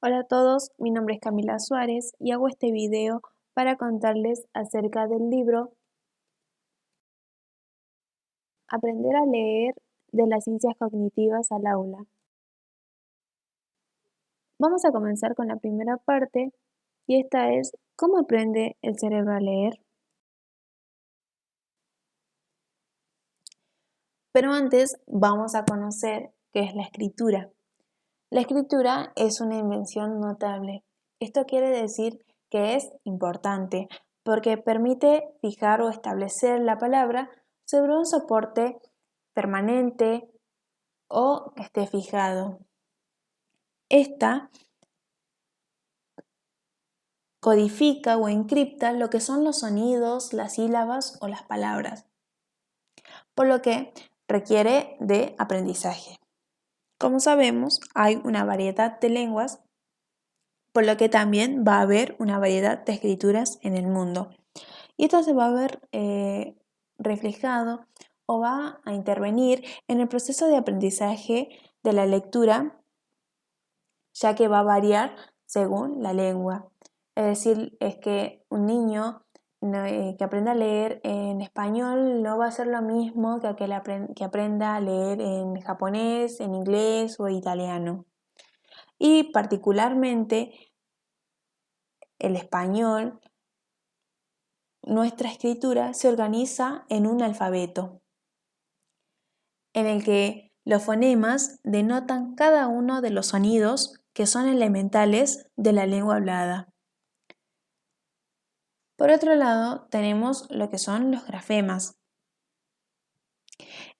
Hola a todos, mi nombre es Camila Suárez y hago este video para contarles acerca del libro Aprender a leer de las ciencias cognitivas al aula. Vamos a comenzar con la primera parte y esta es ¿cómo aprende el cerebro a leer? Pero antes vamos a conocer qué es la escritura. La escritura es una invención notable. Esto quiere decir que es importante porque permite fijar o establecer la palabra sobre un soporte permanente o que esté fijado. Esta codifica o encripta lo que son los sonidos, las sílabas o las palabras, por lo que requiere de aprendizaje. Como sabemos, hay una variedad de lenguas, por lo que también va a haber una variedad de escrituras en el mundo. Y esto se va a ver reflejado o va a intervenir en el proceso de aprendizaje de la lectura, ya que va a variar según la lengua. Es decir, es que un niño que aprenda a leer en español no va a ser lo mismo que que aprenda a leer en japonés, en inglés o italiano. Y particularmente el español, nuestra escritura se organiza en un alfabeto, en el que los fonemas denotan cada uno de los sonidos que son elementales de la lengua hablada. Por otro lado, tenemos lo que son los grafemas.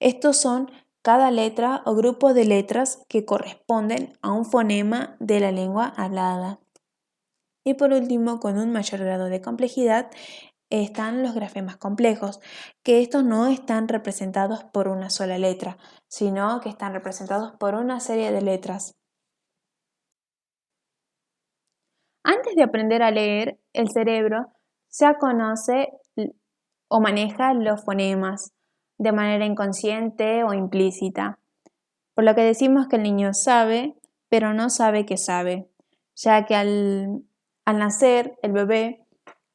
Estos son cada letra o grupo de letras que corresponden a un fonema de la lengua hablada. Y por último, con un mayor grado de complejidad, están los grafemas complejos, que estos no están representados por una sola letra, sino que están representados por una serie de letras. Antes de aprender a leer, el cerebro ya conoce o maneja los fonemas de manera inconsciente o implícita, por lo que decimos que el niño sabe, pero no sabe que sabe, ya que al nacer el bebé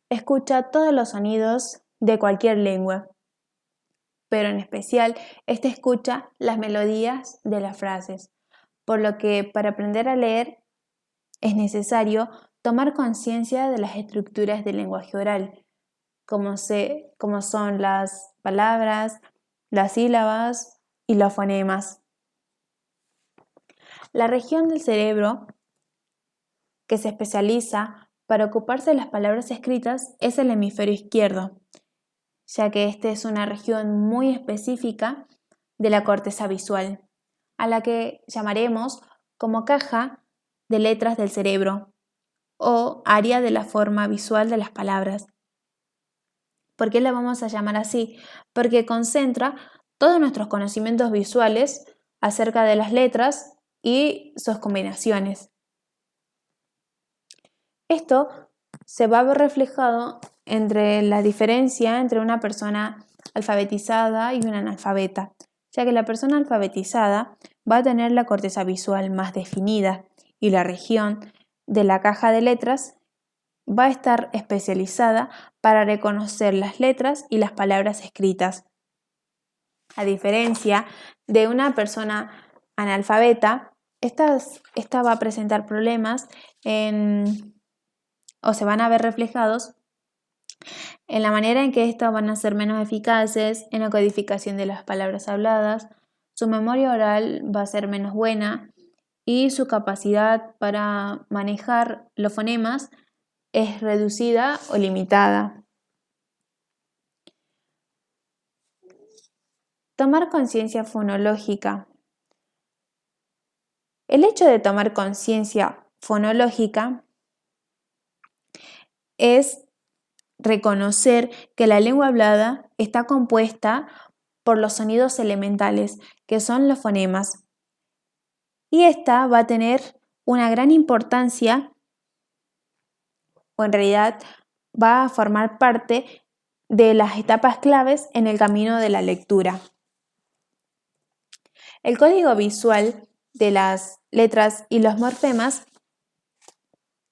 escucha todos los sonidos de cualquier lengua, pero en especial escucha las melodías de las frases, por lo que para aprender a leer es necesario tomar conciencia de las estructuras del lenguaje oral, como son las palabras, las sílabas y los fonemas. La región del cerebro que se especializa para ocuparse de las palabras escritas es el hemisferio izquierdo, ya que esta es una región muy específica de la corteza visual, a la que llamaremos como caja de letras del cerebro o área de la forma visual de las palabras. ¿Por qué la vamos a llamar así? Porque concentra todos nuestros conocimientos visuales acerca de las letras y sus combinaciones. Esto se va a ver reflejado entre la diferencia entre una persona alfabetizada y una analfabeta, ya que la persona alfabetizada va a tener la corteza visual más definida y la región de la caja de letras va a estar especializada para reconocer las letras y las palabras escritas. A diferencia de una persona analfabeta, esta va a presentar problemas o se van a ver reflejados en la manera en que estas van a ser menos eficaces en la codificación de las palabras habladas, su memoria oral va a ser menos buena y su capacidad para manejar los fonemas es reducida o limitada. Tomar conciencia fonológica. El hecho de tomar conciencia fonológica es reconocer que la lengua hablada está compuesta por los sonidos elementales, que son los fonemas. Y esta va a tener una gran importancia, o en realidad va a formar parte de las etapas claves en el camino de la lectura. El código visual de las letras y los morfemas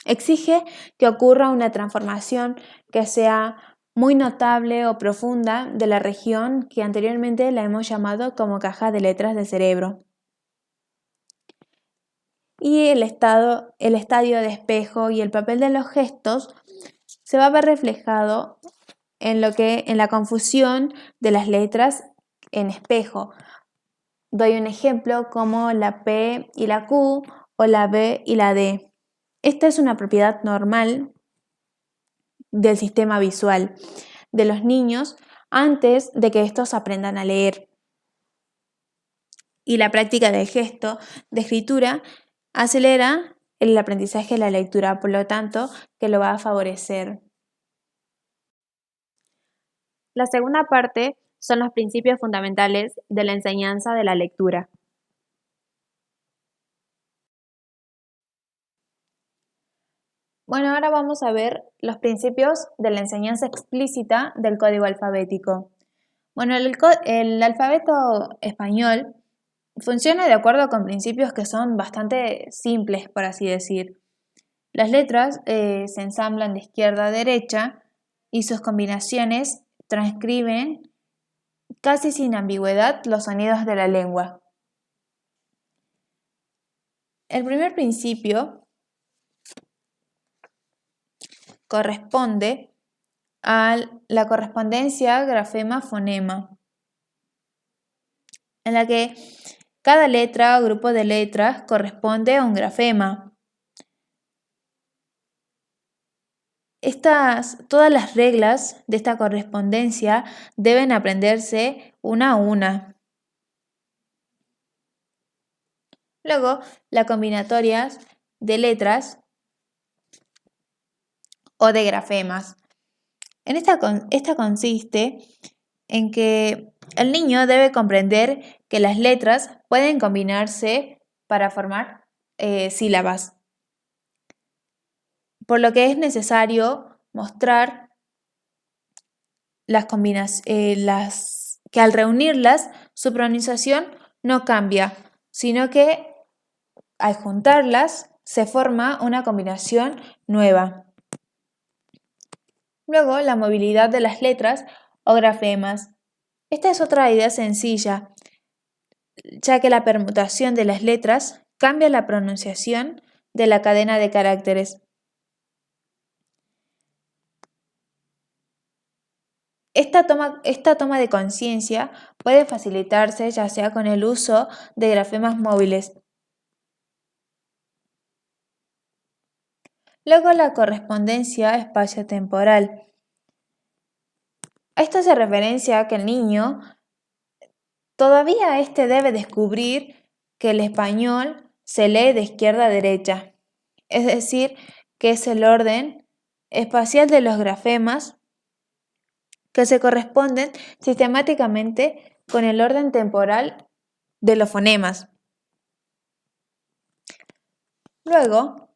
Exige que ocurra una transformación que sea muy notable o profunda de la región que anteriormente la hemos llamado como caja de letras del cerebro. Y el estadio de espejo y el papel de los gestos se va a ver reflejado en la confusión de las letras en espejo. Doy un ejemplo como la P y la Q o la B y la D. Esta es una propiedad normal del sistema visual de los niños antes de que estos aprendan a leer. Y la práctica del gesto de escritura acelera el aprendizaje de la lectura, por lo tanto, que lo va a favorecer. La segunda parte son los principios fundamentales de la enseñanza de la lectura. Bueno, ahora vamos a ver los principios de la enseñanza explícita del código alfabético. Bueno, el alfabeto español funciona de acuerdo con principios que son bastante simples, por así decir. Las letras se ensamblan de izquierda a derecha y sus combinaciones transcriben casi sin ambigüedad los sonidos de la lengua. El primer principio corresponde a la correspondencia grafema-fonema, en la que cada letra o grupo de letras corresponde a un grafema. Todas las reglas de esta correspondencia deben aprenderse una a una. Luego, las combinatorias de letras o de grafemas. Esta consiste en que el niño debe comprender que las letras pueden combinarse para formar sílabas, por lo que es necesario mostrar que al reunirlas su pronunciación no cambia, sino que al juntarlas se forma una combinación nueva. Luego, la movilidad de las letras o grafemas. Esta es otra idea sencilla, ya que la permutación de las letras cambia la pronunciación de la cadena de caracteres. Esta toma de conciencia puede facilitarse ya sea con el uso de grafemas móviles. Luego, la correspondencia espaciotemporal. Esto hace referencia a que el niño todavía debe descubrir que el español se lee de izquierda a derecha, es decir, que es el orden espacial de los grafemas que se corresponden sistemáticamente con el orden temporal de los fonemas. Luego,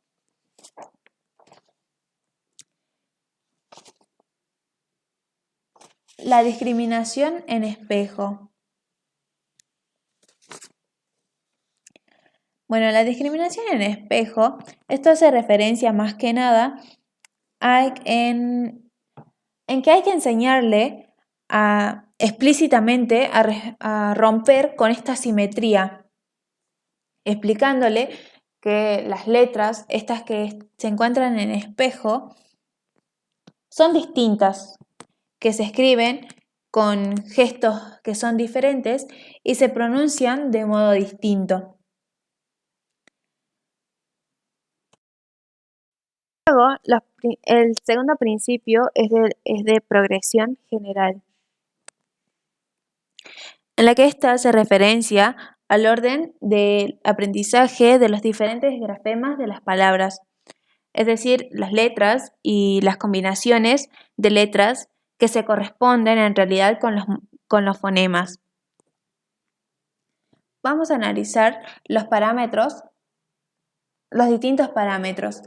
la discriminación en espejo. Bueno, la discriminación en espejo, esto hace referencia más que nada en que hay que enseñarle explícitamente a romper con esta simetría, explicándole que las letras, estas que se encuentran en espejo, son distintas, que se escriben con gestos que son diferentes y se pronuncian de modo distinto. Luego, el segundo principio es de progresión general, en la que ésta hace referencia al orden del aprendizaje de los diferentes grafemas de las palabras, es decir, las letras y las combinaciones de letras que se corresponden en realidad con los fonemas. Vamos a analizar los distintos parámetros.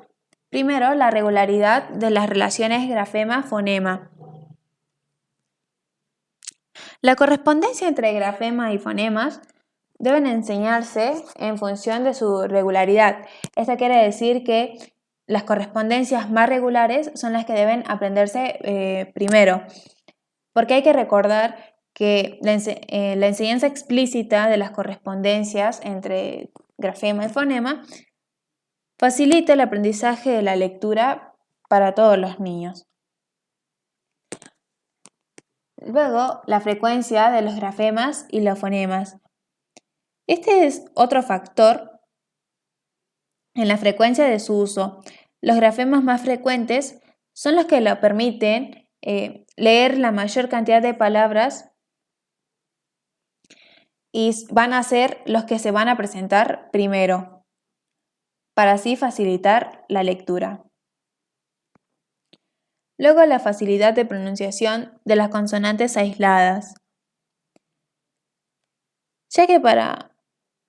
Primero, la regularidad de las relaciones grafema-fonema. La correspondencia entre grafema y fonemas deben enseñarse en función de su regularidad. Esto quiere decir que las correspondencias más regulares son las que deben aprenderse primero, porque hay que recordar que la enseñanza explícita de las correspondencias entre grafema y fonema facilita el aprendizaje de la lectura para todos los niños. Luego, la frecuencia de los grafemas y los fonemas. Este es otro factor en la frecuencia de su uso. Los grafemas más frecuentes son los que lo permiten leer la mayor cantidad de palabras y van a ser los que se van a presentar primero, para así facilitar la lectura. Luego, la facilidad de pronunciación de las consonantes aisladas. Ya que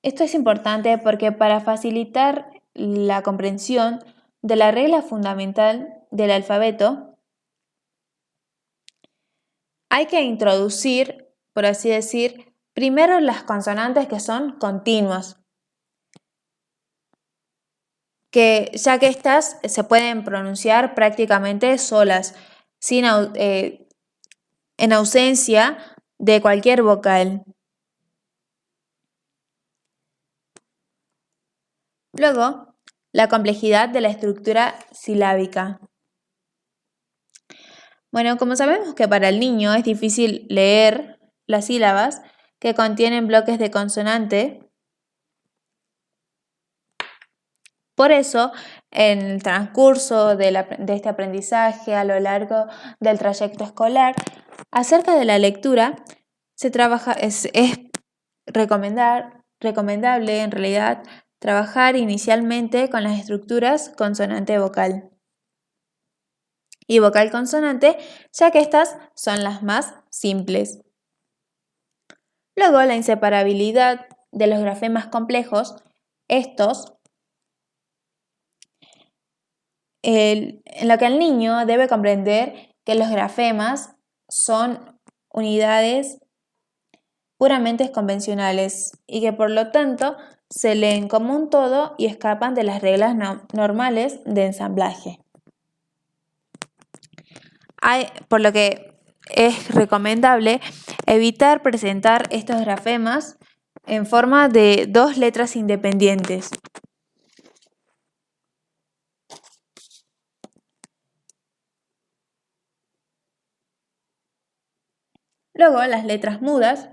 esto es importante porque para facilitar la comprensión de la regla fundamental del alfabeto, hay que introducir, por así decir, primero las consonantes que son continuas, ya que estas se pueden pronunciar prácticamente solas, en ausencia de cualquier vocal. Luego, la complejidad de la estructura silábica. Bueno, como sabemos que para el niño es difícil leer las sílabas que contienen bloques de consonante, por eso, en el transcurso de este aprendizaje a lo largo del trayecto escolar, acerca de la lectura, es recomendable en realidad trabajar inicialmente con las estructuras consonante-vocal y vocal-consonante, ya que estas son las más simples. Luego, la inseparabilidad de los grafemas complejos, estos en lo que el niño debe comprender que los grafemas son unidades puramente convencionales y que por lo tanto se leen como un todo y escapan de las reglas normales de ensamblaje. Por lo que es recomendable evitar presentar estos grafemas en forma de dos letras independientes. Luego, las letras mudas.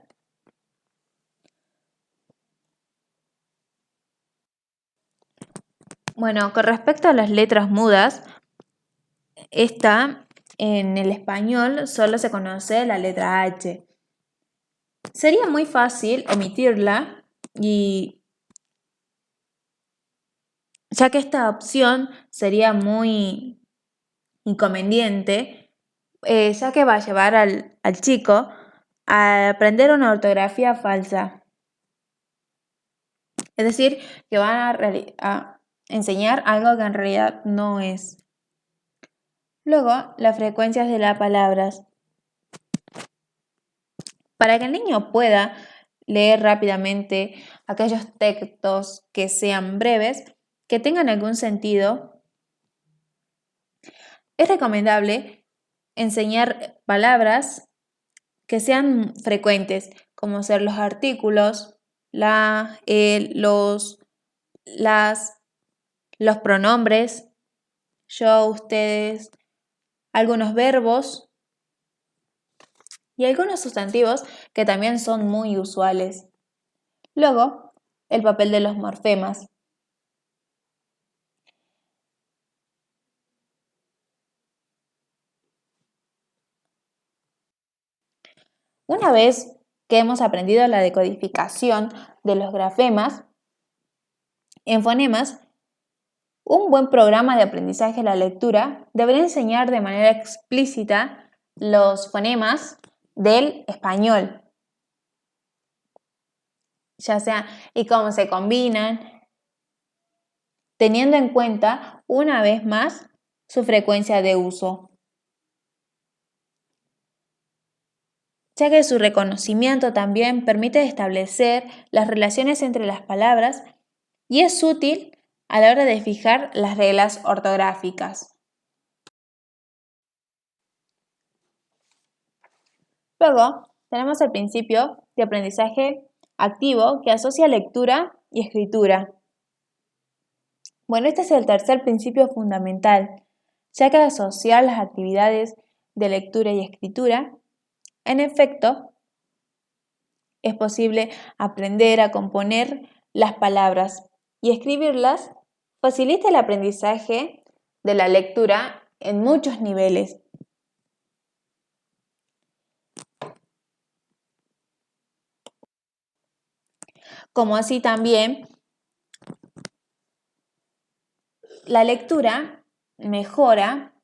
Bueno, con respecto a las letras mudas, en el español solo se conoce la letra H. Sería muy fácil omitirla ya que esta opción sería muy inconveniente, ya que va a llevar al chico a aprender una ortografía falsa. Es decir, que van a enseñar algo que en realidad no es. Luego, las frecuencias de las palabras. Para que el niño pueda leer rápidamente aquellos textos que sean breves, que tengan algún sentido, es recomendable enseñar palabras que sean frecuentes, como ser los artículos, la, el, los pronombres, yo, ustedes, algunos verbos y algunos sustantivos que también son muy usuales. Luego, el papel de los morfemas. Una vez que hemos aprendido la decodificación de los grafemas en fonemas, un buen programa de aprendizaje de la lectura debería enseñar de manera explícita los fonemas del español, ya sea y cómo se combinan, teniendo en cuenta una vez más su frecuencia de uso, ya que su reconocimiento también permite establecer las relaciones entre las palabras y es útil a la hora de fijar las reglas ortográficas. Luego, tenemos el principio de aprendizaje activo que asocia lectura y escritura. Bueno, este es el tercer principio fundamental, ya que al asociar las actividades de lectura y escritura, en efecto, es posible aprender a componer las palabras y escribirlas facilita el aprendizaje de la lectura en muchos niveles. Como así también la lectura mejora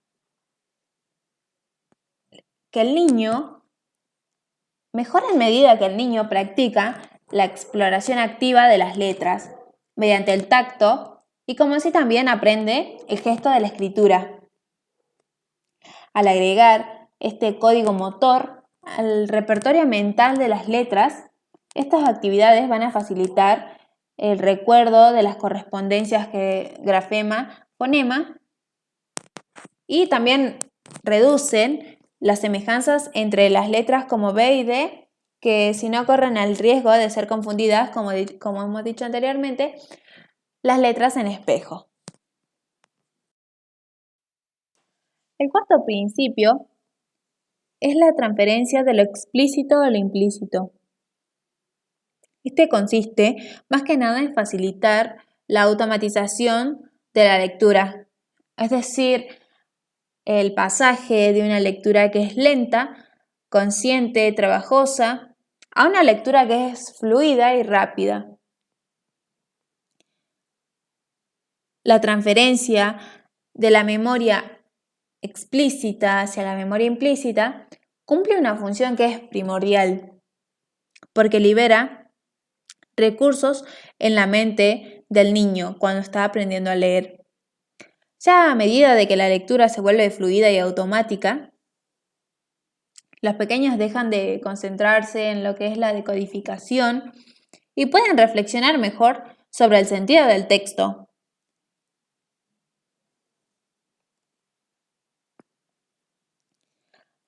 que el niño, mejora en medida que el niño practica la exploración activa de las letras mediante el tacto y como así también aprende el gesto de la escritura. Al agregar este código motor al repertorio mental de las letras, estas actividades van a facilitar el recuerdo de las correspondencias que grafema, fonema y también reducen las semejanzas entre las letras como B y D, que si no corren el riesgo de ser confundidas, como hemos dicho anteriormente, las letras en espejo. El cuarto principio es la transferencia de lo explícito a lo implícito. Este consiste más que nada en facilitar la automatización de la lectura, es decir, el pasaje de una lectura que es lenta, consciente, trabajosa, a una lectura que es fluida y rápida. La transferencia de la memoria explícita hacia la memoria implícita cumple una función que es primordial, porque libera recursos en la mente del niño cuando está aprendiendo a leer. Ya a medida de que la lectura se vuelve fluida y automática, los pequeños dejan de concentrarse en lo que es la decodificación y pueden reflexionar mejor sobre el sentido del texto.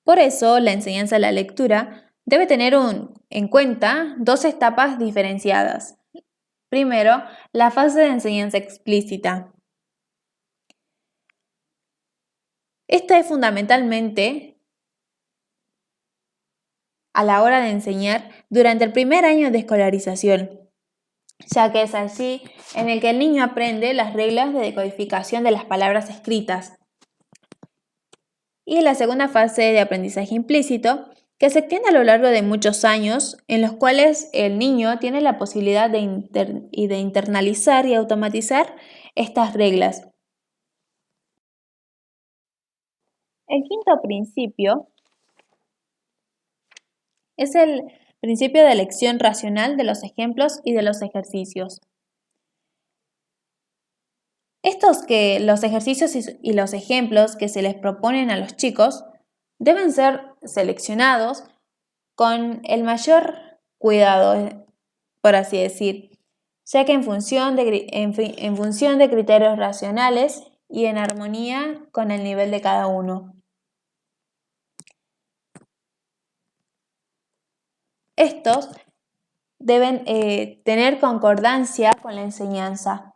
Por eso, la enseñanza de la lectura debe tener en cuenta dos etapas diferenciadas. Primero, la fase de enseñanza explícita. Esta es fundamentalmente a la hora de enseñar durante el primer año de escolarización, ya que es allí en el que el niño aprende las reglas de decodificación de las palabras escritas. Y la segunda fase de aprendizaje implícito, que se extiende a lo largo de muchos años, en los cuales el niño tiene la posibilidad de internalizar y automatizar estas reglas. El quinto principio es el principio de elección racional de los ejemplos y de los ejercicios. Los ejercicios y los ejemplos que se les proponen a los chicos deben ser seleccionados con el mayor cuidado, por así decir, ya que en función de criterios racionales y en armonía con el nivel de cada uno. Estos deben tener concordancia con la enseñanza,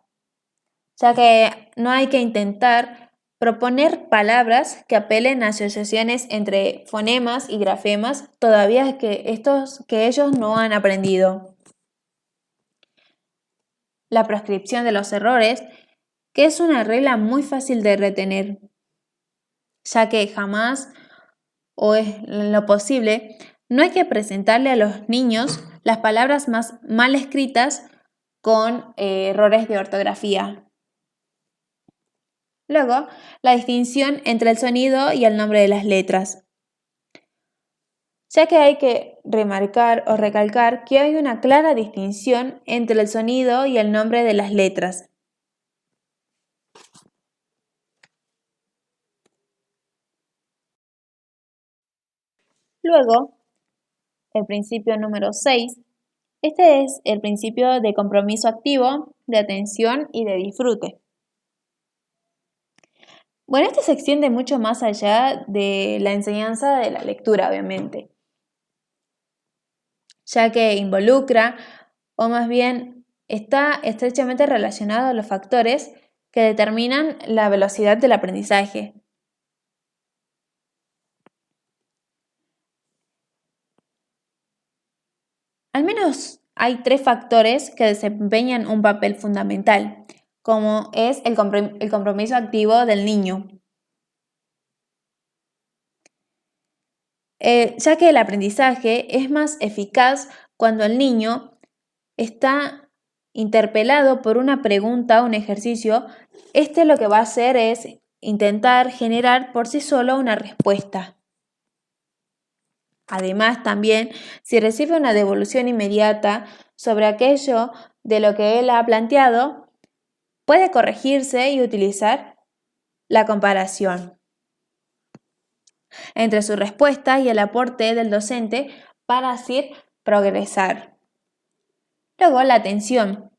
ya que no hay que intentar proponer palabras que apelen a asociaciones entre fonemas y grafemas, todavía que ellos no han aprendido. La proscripción de los errores, que es una regla muy fácil de retener, ya que jamás, o es lo posible, no hay que presentarle a los niños las palabras más mal escritas con errores de ortografía. Luego, la distinción entre el sonido y el nombre de las letras, ya que hay que remarcar o recalcar que hay una clara distinción entre el sonido y el nombre de las letras. Luego, el principio número 6, este es el principio de compromiso activo de atención y de disfrute. Bueno, esto se extiende mucho más allá de la enseñanza de la lectura, obviamente, ya que involucra, o más bien está estrechamente relacionado a los factores que determinan la velocidad del aprendizaje. Al menos hay 3 factores que desempeñan un papel fundamental, como es el compromiso activo del niño, ya que el aprendizaje es más eficaz cuando el niño está interpelado por una pregunta o un ejercicio. Este lo que va a hacer es intentar generar por sí solo una respuesta. Además, también, si recibe una devolución inmediata sobre aquello de lo que él ha planteado, puede corregirse y utilizar la comparación entre su respuesta y el aporte del docente para así progresar. Luego, la atención,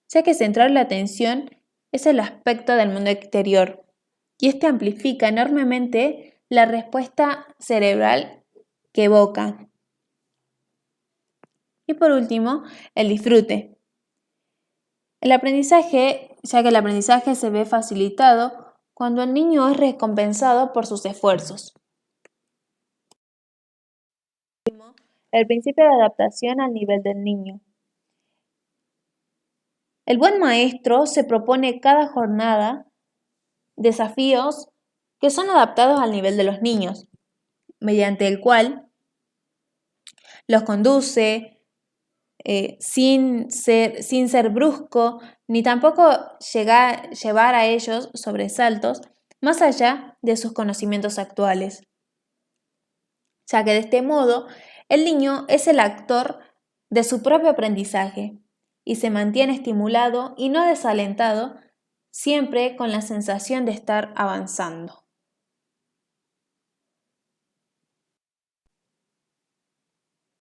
ya que centrar la atención es el aspecto del mundo exterior y este amplifica enormemente la respuesta cerebral que evoca. Y por último, el disfrute. El aprendizaje, ya que el aprendizaje se ve facilitado cuando el niño es recompensado por sus esfuerzos. El principio de adaptación al nivel del niño. El buen maestro se propone cada jornada desafíos que son adaptados al nivel de los niños, mediante el cual los conduce sin ser brusco, ni tampoco llevar a ellos sobresaltos más allá de sus conocimientos actuales, ya que de este modo el niño es el actor de su propio aprendizaje y se mantiene estimulado y no desalentado, siempre con la sensación de estar avanzando.